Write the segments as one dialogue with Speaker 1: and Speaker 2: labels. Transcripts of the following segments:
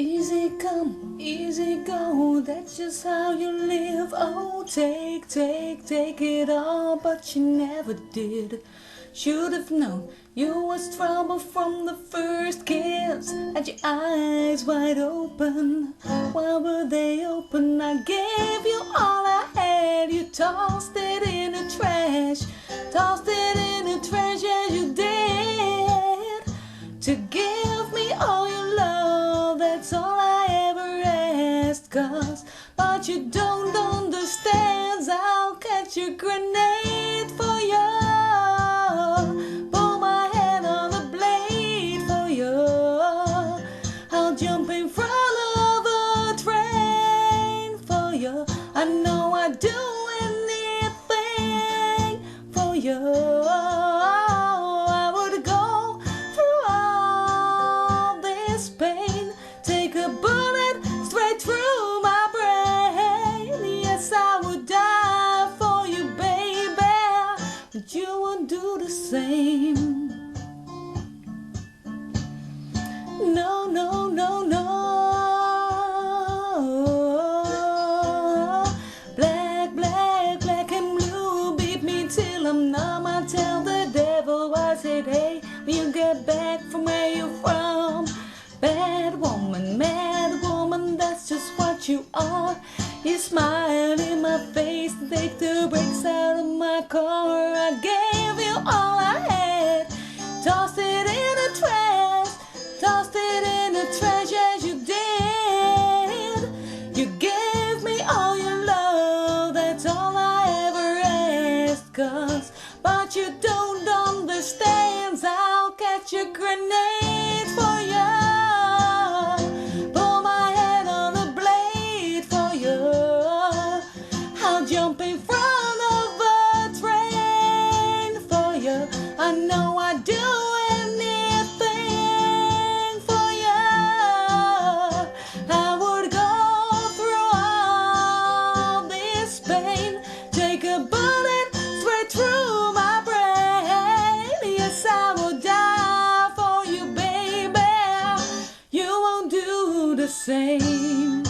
Speaker 1: Easy come, easy go, that's just how you live. Oh, take it all, but you never did. Should have known you was trouble from the first kiss. Had your eyes wide open, why were they open? I gave you all I had, you tossed it in the trash. Tossed it in the trash as you did. To give me all your love, that's all I ever asked. But you don't understand, I'll catch a grenade for you. Pull my head on a blade for you. I'll jump in front of a train for you. I know I'd do anything for you. I would go through all this pain, take a bullet straight through my brain. Yes, I would die for you, baby, but you won't do the same. No, no, no, no. Black, black, black and blue, beat me till I'm numb. I tell the devil, I said, hey, when you get back from where you're from. Bad woman, that's just what you are. You smile in my face, take the brakes out of my car. I gave you all I had, tossed it in the trash. Tossed it in the trash as you did. You gave me all your love, that's all I ever asked. But you don't understand, I'll catch a grenade for you. Pull my head on a blade for you. I'll jump in front of a train for you. I know I do anything for you. I would go through all this pain, take a bullet straight through my brain. Yes, I will die for you, baby. You won't do the same.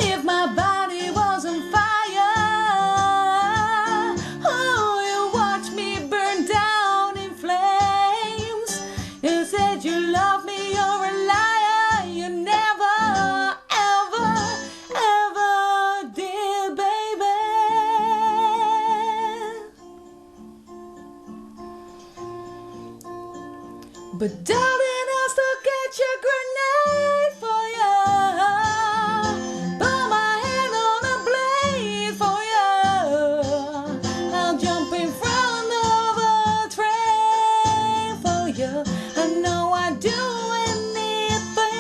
Speaker 1: If my body was on fire, oh, you watch me burn down in flames. You said you love me, you're a liar. You never, ever, ever did, baby. But darling, I'll still catch a grenade for you. Put my hand on a blade for you. I'll jump in front of a train for you. I know I'd do anything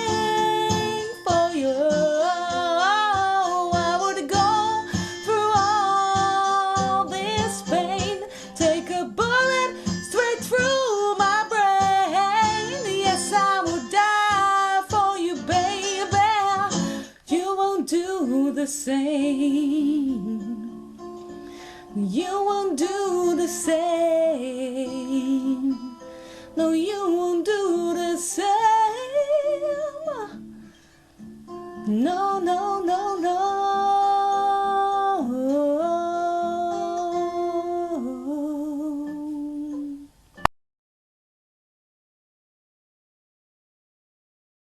Speaker 1: for you. I would go through all this pain, take a bullet straight through my brain. Yes, I would die for you, baby. You won't do the same. You won't do the same.